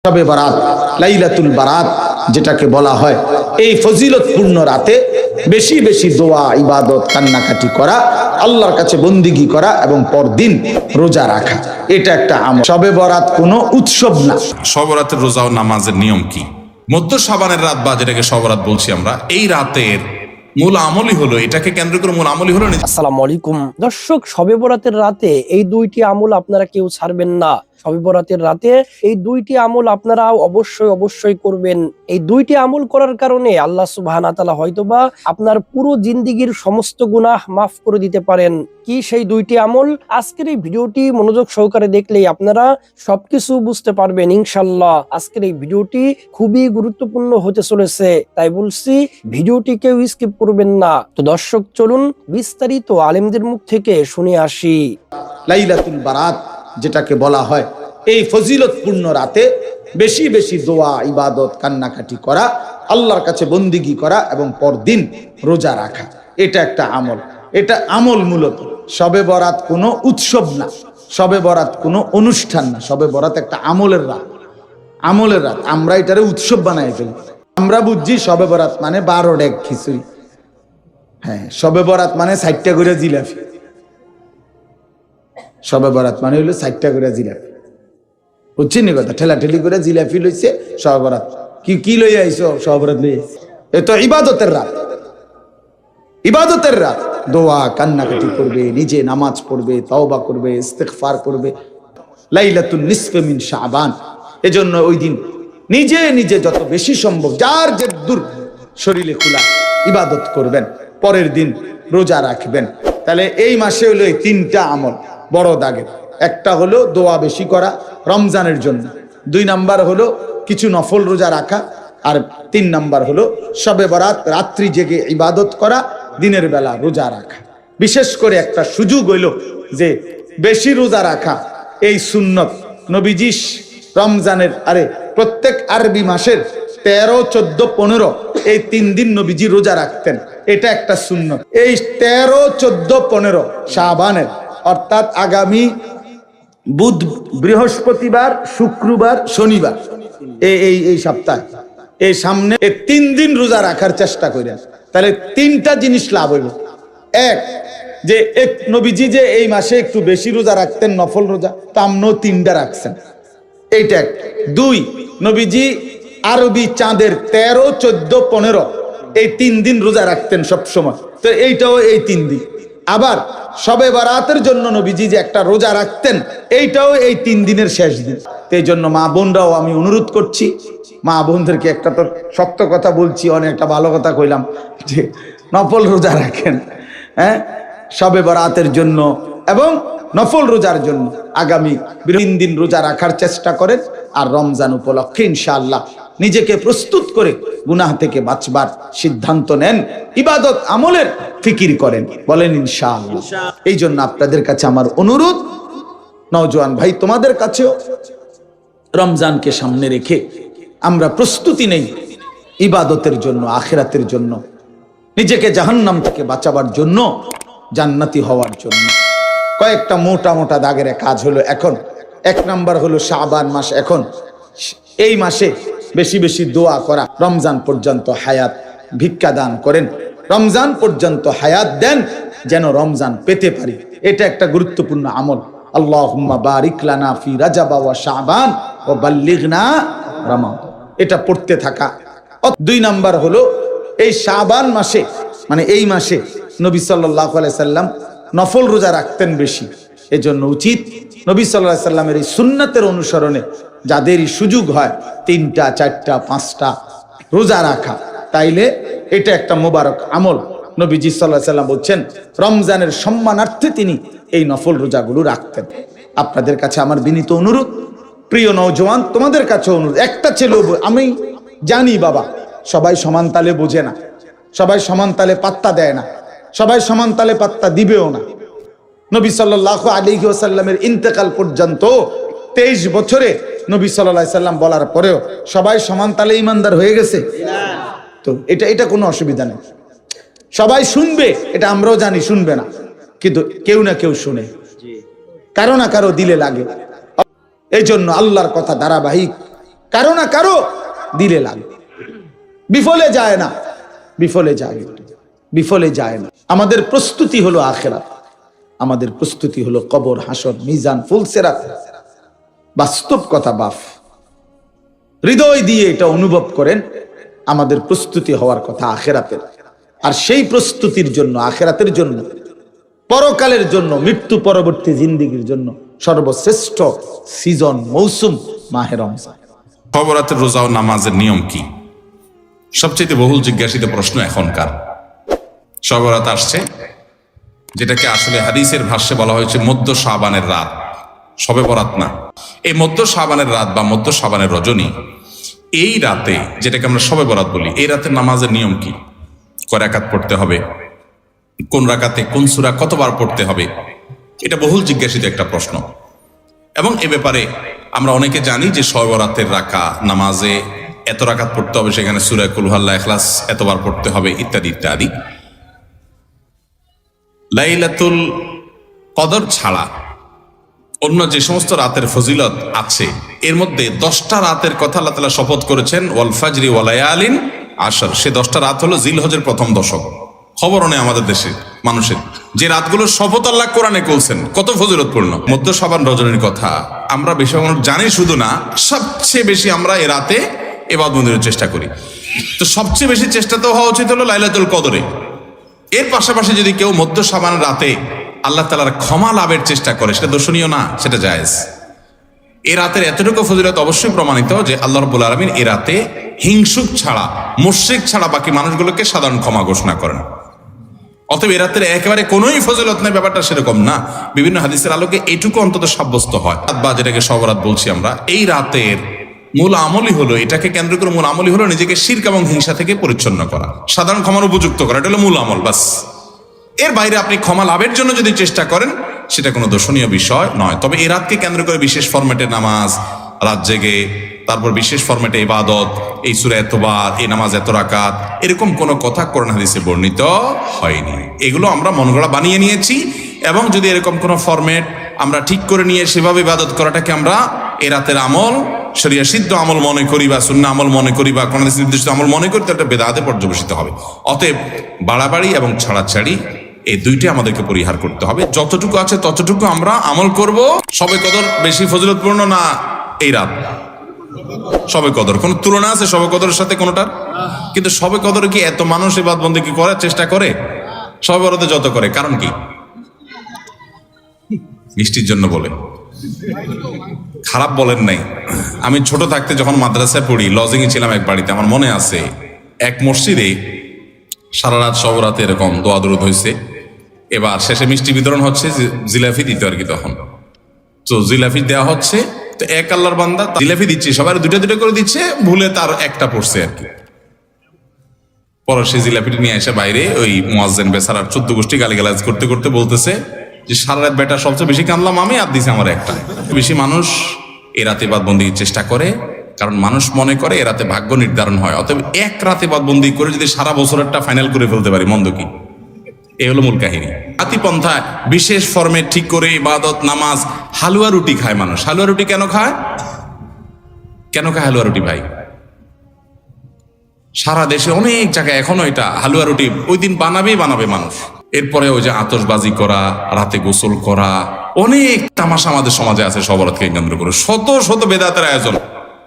শবে বারাত, লাইলাতুল বারাত যেটাকে বলা হয়, এই ফজিলতপূর্ণ রাতে বেশি বেশি দোয়া, ইবাদত, কান্নাকাটি করা, আল্লাহর কাছে বন্দিগি করা এবং পরদিন রোজা রাখা, এটা একটা আমল। শবে বরাত কোনো উৎসব না। শবে বরাতের রোজা ও নামাজের নিয়ম কি? মধ্য শাবানের রাত বা যেটাকে শবে বরাত বলছি আমরা, এই রাতের মূল আমলই হলো, এটাকে কেন্দ্র করে মূল আমলই হলো। আসসালামু আলাইকুম দর্শক, শবে বরাতের রাতে এই দুইটি আমল আপনারা কেউ ছাড়বেন না। শবে বরাতের রাতে এই দুইটি আমল আপনারা অবশ্যই করবেন। এই দুইটি আমল করার কারণে আল্লাহ সুবহানাহু ওয়া তাআলা হয়তোবা আপনার পুরো জিন্দেগীর সমস্ত গুনাহ মাফ করে দিতে পারেন। কি সেই দুইটি আমল? আজকের এই ভিডিওটি মনোযোগ সহকারে দেখলেই আপনারা সবকিছু বুঝতে পারবেন ইনশাআল্লাহ। আজকের এই ভিডিওটি খুবই গুরুত্বপূর্ণ হতে চলেছে, তাই বলছি ভিডিওটি কেউ স্কিপ করবেন না। তো দর্শক, চলুন বিস্তারিত আলেমদের মুখ থেকে শুনে আসি। লাইলাতুল বারাত যেটাকে বলা হয়, এই ফজিলতপূর্ণ রাতে বেশি বেশি দোয়া, ইবাদত, কান্নাকাটি করা, আল্লাহর কাছে বন্দিগি করা এবং পরদিন রোজা রাখা, এটা একটা আমল। এটা আমল মূলত। শবে বরাত কোনো উৎসব না, শবে বরাত কোনো অনুষ্ঠান না। শবে বরাত একটা আমলের রাত, আমলের রাত। আমরা এটারে উৎসব বানাই ফেলি। আমরা বুঝছি শবে বরাত মানে 12 ডেক খিচুড়ি। হ্যাঁ, শবে বরাত মানে 60টা করে জিলাপি। শবে বরাত মানে হইলো 60টা করে জিলাপি। বুঝছেন নি কথা? ঠেলাঠেলি করে জিলাপি লইছে শবে বরাত। কি লই আইছো? শবে বরাত লই আইছো। এ তো ইবাদতের রাত, ইবাদতের রাত। দোয়া, কান্নাকাটি করবে, নিজে নামাজ পড়বে, তাওবা করবে, ইস্তিগফার করবে। লাইলাতুন নিসফে মিন শাবান। এজন্য ওই দিন নিজে নিজে যত বেশি সম্ভব যার যে দূর শরীরে খোলা ইবাদত করবেন, পরের দিন রোজা রাখবেন। তাহলে এই মাসে হলো এই 3টা আমল বড় দাগের। একটা হলো দোয়া বেশি করা রমজানের জন্য, 2 নাম্বার হলো কিছু নফল রোজা রাখা, আর 3 নাম্বার হলো শবে বরাত রাত্রি জেগে ইবাদত করা, দিনের বেলা রোজা রাখা। বিশেষ করে একটা সুযোগ হইল যে বেশি রোজা রাখা, এই সুন্নত নবীজি রমজানের প্রত্যেক আরবি মাসের 13, 14, 15 এই 3 দিন নবীজি রোজা রাখতেন। এটা একটা সুন্নত। এই 13, 14, 15 শাবানের, অর্থাৎ আগামী বুধ, বৃহস্পতিবার, শুক্রবার, শনিবার, এই সপ্তাহে, এই সামনে এই 3 দিন রোজা রাখার চেষ্টা করেন। তাহলে 3টা জিনিস লাভ হইল। এক, যে এক নবীজি যে এই মাসে একটু বেশি রোজা রাখতেন, নফল রোজা, তা আমরাও 3টা রাখছেন, এইটা এক। 2, নবীজি আরবি চাঁদের 13, 14, 15 এই 3 দিন রোজা রাখতেন সব সময়। তো এইটাও এই 3 দিন। আবার শবে বরাতের জন্য নবীজি যে একটা রোজা রাখতেন, এইটাও এই 3 দিনের শেষ দিন। এই জন্য মা বোনরাও আমি অনুরোধ করছি, মা বোনদেরকে একটা তো শক্ত কথা বলছি, অনেকটা ভালো কথা কইলাম, যে নফল রোজা রাখেন। হ্যাঁ, শবে বরাতের জন্য এবং নফল রোজার জন্য আগামী 3 দিন রোজা রাখার চেষ্টা করেন। আর রমজান উপলক্ষে ইনশাআল্লাহ নিজেকে প্রস্তুত করে গুনাহ থেকে বাঁচবার সিদ্ধান্ত নেন, ইবাদত আমলের ফিকির করেন, বলেন ইনশাআল্লাহ। এই জন্য আপনাদের কাছে আমার অনুরোধ, নওজোয়ান ভাই তোমাদের কাছেও, রমজানকে সামনে রেখে আমরা প্রস্তুতি নেই ইবাদতের জন্য, আখিরাতের জন্য, নিজেকে জাহান্নাম থেকে বাঁচাবার জন্য, জান্নাতি হওয়ার জন্য। কয়েকটা মোটা মোটা দাগের কাজ হলো। এখন 1 নাম্বার হলো শাবান মাস। এখন এই মাসে বেশি বেশি দোয়া করা, রমজান পর্যন্ত হায়াত ভিক্ষা দান করেন, রমজান পর্যন্ত হায়াত দেন যেন রমজান পেতে পারি। এটা একটা গুরুত্বপূর্ণ আমল। আল্লাহুম্মা বারিক লানা ফি রাজাব ওয়া শাবান ওয়া বাল্লিগনা রমাদান, এটা পড়তে থাকা। 2 নাম্বার হলো এই শাবান মাসে, মানে এই মাসে নবী সাল্লাল্লাহু আলাইহি সাল্লাম নফল রোজা রাখতেন বেশি। এজন্য উচিত নবী সাল্লাল্লাহু আলাইহি সাল্লামের এই সুন্নাতের অনুসরণে যাদেরই সুযোগ হয় 3টা, 4টা, 5টা রোজা রাখা, তাইলে এটা একটা মোবারক আমল। নবীজি সাল্লাল্লাহু আলাইহি সাল্লাম বলছেন রমজানের সম্মানার্থে তিনি এই নফল রোজাগুলো রাখতেন। আপনাদের কাছে আমার বিনীত অনুরোধ, প্রিয় নওজোয়ান, তোমাদের কাছে অনুরোধ, একটা ছেলে, আমি জানি বাবা সবাই সমান তালে বোঝে না, সবাই সমান তালে পাত্তা দেয় না, সবাই সমান তালে পাত্তা দিবেও না। নবী সাল্লাল্লাহু আলাইহি ওয়াসাল্লামের ইন্তেকাল পর্যন্ত 23 বছরে নবী সাল্লাল্লাহু আলাইহি সাল্লাম বলার পরেও সবাই সমান তালে ইমানদার হয়ে গেছে? তো এটা কোনো অসুবিধা নেই। সবাই শুনবে, এটা আমরাও জানি শুনবে না, কিন্তু কেউ না কেউ শুনে, কারো না কারো দিলে লাগে। এই জন্য আল্লাহর কথা ধারাবাহিক কারো না কারো দিলে লাগবে। বিফলে যায় না, বিফলে যায় না, বিফলে যায় না। আমাদের প্রস্তুতি হলো আখিরাত, আমাদের প্রস্তুতি হলো কবর, হাসর, মিজান, ফুলসিরাত। বাস্তব কথা বাপ, হৃদয় দিয়ে এটা অনুভব করেন, আমাদের প্রস্তুতি হওয়ার কথা আখিরাতের। আর সেই প্রস্তুতির জন্য, আখিরাতের জন্য, পরকালের জন্য, মৃত্যু পরবর্তী জিন্দেগির জন্য সর্বশ্রেষ্ঠ সিজন, মৌসুম মাহে রমজান। শবে বরাতের রোজা ও নামাজের নিয়ম কি? সবচেয়ে বহুল জিজ্ঞাসিত প্রশ্ন এখনকার। শবে বরাত আসছে, যেটাকে আসলে হাদিসের ভাষ্যে বলা হয়েছে মধ্য শাবানের রাত, শবে বরাত না। এই মধ্য শাবানের রাত বা মধ্য শাবানের রজনী, এই রাতে যেটাকে আমরা শবে বরাত বলি, এই রাতের নামাজের নিয়ম কি? কয় রাকাত পড়তে হবে, কোন রাকাতে কোন সূরা কতবার পড়তে হবে, এটা বহুল জিজ্ঞাসিত একটা প্রশ্ন। এবং এ ব্যাপারে আমরা অনেকে জানি যে শবে বরাতের নামাজে এত রাকাত পড়তে হবে, সেখানে সূরা কুল হুয়াল্লাহ, ইখলাস এতবার পড়তে হবে, ইত্যাদি ইত্যাদি। লাইলাতুল কদর ছাড়া অন্য যে সমস্ত রাতের ফজিলত আছে, এর মধ্যে 10টা রাতের কথা আল্লাহ তাআলা শপথ করেছেন, ওয়াল ফাজরি ওয়া লায়ালিন আশর। সে 10টা রাত হলো জিলহজের প্রথম দশক। খবরও নেই আমাদের দেশে মানুষের, যে রাতগুলোর শপথ আল্লাহ কোরআনে করছেন, কত ফজিলতপূর্ণ। মধ্য শাবান রজনীর কথা আমরা বেশি জানি শুধু না, সবচেয়ে বেশি আমরা এ রাতে ইবাদত বন্দেগীর চেষ্টা করি। তো সবচেয়ে বেশি চেষ্টা তো হওয়া উচিত হলো লাইলাতুল কদরে। এর পাশাপাশি যদি কেউ মধ্য শাবান রাতে আল্লাহ তাআলার ক্ষমা লাভের চেষ্টা করে, সেটা দর্শনীয় না, সেটা জায়েজ। এ রাতের এতটুকু ফজিলত অবশ্যই প্রমাণিত যে আল্লাহ রাব্বুল আলামিন এ রাতে হিংসুক ছাড়া, মুশরিক ছাড়া বাকি মানুষগুলোকে সাধারণ ক্ষমা ঘোষণা করেন। অতএব এ রাতের একেবারে কোনোই ফজিলত নেই, ব্যাপারটা সেরকম না। বিভিন্ন হাদিসের আলোকে এইটুকু অন্তত সাব্যস্ত হয়, বা যেটাকে শবে বরাত বলছি আমরা, এই রাতের মূল আমলই হলো, এটাকে কেন্দ্র করে মূল আমলই হলো নিজেকে শিরক এবং হিংসা থেকে পরিচ্ছন্ন করা, সাধারণ ক্ষমার উপযুক্ত করা। এটা হলো মূল আমল, বাস। এর বাইরে আপনি ক্ষমা লাভের জন্য যদি চেষ্টা করেন, সেটা কোনো দর্শনীয় বিষয় নয়। তবে এই রাতকে কেন্দ্র করে বিশেষ ফরম্যাটে নামাজ, রাত জেগে, তারপর বিশেষ ফরম্যাটে ইবাদত, এই সূরা এতবার, এই নামাজ এত রাকাত, এরকম কোনো কথা কোরআন হাদিসে বর্ণিত হয়নি। এগুলো আমরা মন গড়া বানিয়ে নিয়েছি। এবং যদি এরকম কোনো ফরম্যাট আমরা ঠিক করে নিয়ে সেভাবে ইবাদত করাটাকে আমরা এ রাতের আমল, শরিয়া সিদ্ধ আমল মনে করি, বা সুন্নাহ আমল মনে করি, বা কোরআন হাদিস নির্দিষ্ট আমল মনে করি, তো এটা বেদাতে পর্যবেসিত হবে। অতএব বাড়াবাড়ি এবং ছাড়াছাড়ি এই দুইটি আমাদেরকে পরিহার করতে হবে। যতটুকু আছে ততটুকু আমরা আমল করব। শবে কদর বেশি ফজিলতপূর্ণ না এই রাত? শবে কদর কোন তুলনা আছে শবে কদরের সাথে কোনটার? কিন্তু শবে কদরে কি এত মানুষ ইবাদত বন্দেগী করার চেষ্টা করে শবে বরাতে যত করে? কারণ কি? মিষ্টির জন্য বলে, খারাপ বলেন নাই। আমি ছোট থাকতে যখন মাদ্রাসায় পড়ি, লজিং এ ছিলাম এক বাড়িতে, আমার মনে আছে এক মসজিদে সারা রাত শবে বরাতে এরকম দোয়া দরুদ হয়েছে। এবার শেষে মিষ্টি বিতরণ হচ্ছে, জিলাপি দিতে আর কি। তখন তো জিলাপি দেওয়া হচ্ছে, তো এক আল্লাহর বান্দা জিলাপি দিচ্ছে, সবার দুটো দুটো করে দিচ্ছে, ভুলে তার একটা পড়ছে আর কি। পরে সে জিলাপিটি নিয়ে এসে বাইরে ওই মুয়াজ্জিন বেচারার 14 গোষ্ঠী গালিগালাজ করতে করতে বলতেছে যে সারা রাত বেটা সবচেয়ে বেশি কাঁদলাম আমি, আর দিছে আমার একটা। বেশি মানুষ এ রাতে ইবাদত বন্দেগীর চেষ্টা করে, কারণ মানুষ মনে করে এ রাতে ভাগ্য নির্ধারণ হয়। অতএব এক রাতে ইবাদত বন্দেগী করে যদি সারা বছরেরটা ফাইনাল করে ফেলতে পারি, মন্দ কি? এই হলো মূল কাহিনী। জাতিপন্থায় বিশেষ ফর্মে ঠিক করে ইবাদত, নামাজ, হালুয়া রুটি খায় মানুষ। হালুয়া রুটি কেন খায়? কেন খায় হালুয়া রুটি ভাই? সারা দেশে অনেক জায়গায় এখনো এটা হালুয়া রুটি ওই দিন বানাবে মানুষ। এরপরে ওই যে আতশবাজি করা, রাতে গোসল করা, অনেক তামাশা আমাদের সমাজে আছে শবে বরাতকে কেন্দ্র করে। শত শত বেদাতের আয়োজন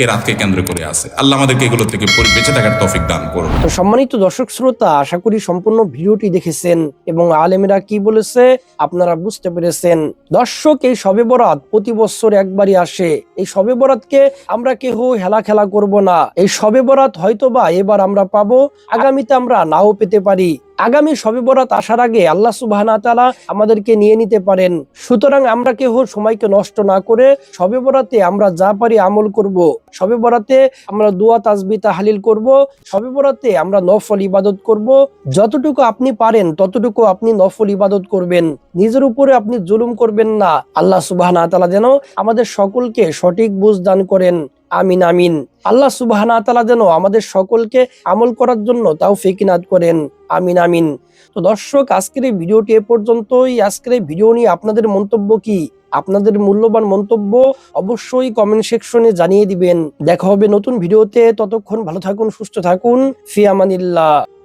এ রাতকে কেন্দ্র করে আছে। আল্লাহ আমাদেরকে এগুলো থেকে বেঁচে থাকার তৌফিক দান করুন। তো সম্মানিত দর্শক শ্রোতা, আশা করি সম্পূর্ণ ভিডিওটি দেখেছেন এবং আলেমেরা কি বলেছে আপনারা বুঝতে পেরেছেন। দর্শক, এই শবে বরাত প্রতি বছর একবারই আসে। এই শবে বরাতকে আমরা কেউ হেলা খেলা করব না। এই শবে বরাত হয়তোবা এবার আমরা পাবো, আগামীতে আমরা নাও পেতে পারি। আগামী শবে বরাত আসার আগে আল্লাহ সুবহানাহু ওয়া তাআলা আমাদেরকে নিয়ে নিতে পারেন। সুতরাং আমরা কেউ সময়কে নষ্ট না করে শবে বরাতে আমরা যা পারি আমল করব। শবে বরাতে আমরা দোয়া তাসবিহ তাহলিল করব। শবে বরাতে আমরা নফল ইবাদত করব। যতটুকু আপনি পারেন ততটুকু আপনি নফল ইবাদত করবেন। নিজের উপরে আপনি জুলুম করবেন না। আল্লাহ সুবহানাহু ওয়া তাআলা যেন আমাদের সকলকে সঠিক বুঝ দান করেন। আমিন আমিন। আল্লাহ সুবহানাহু ওয়া তাআলা যেন আমাদের সকলকে আমল করার জন্য তৌফিক ইনাত করেন। আমিন আমিন। তো দর্শক, আজকের এই ভিডিওটি এ পর্যন্তই। আজকের এই ভিডিও নিয়ে আপনাদের মন্তব্য কি আপনাদের মূল্যবান মন্তব্য অবশ্যই কমেন্ট সেকশনে জানিয়ে দিবেন। দেখা হবে নতুন ভিডিওতে, ততক্ষণ ভালো থাকুন, সুস্থ থাকুন, ফি আমানিল্লাহ।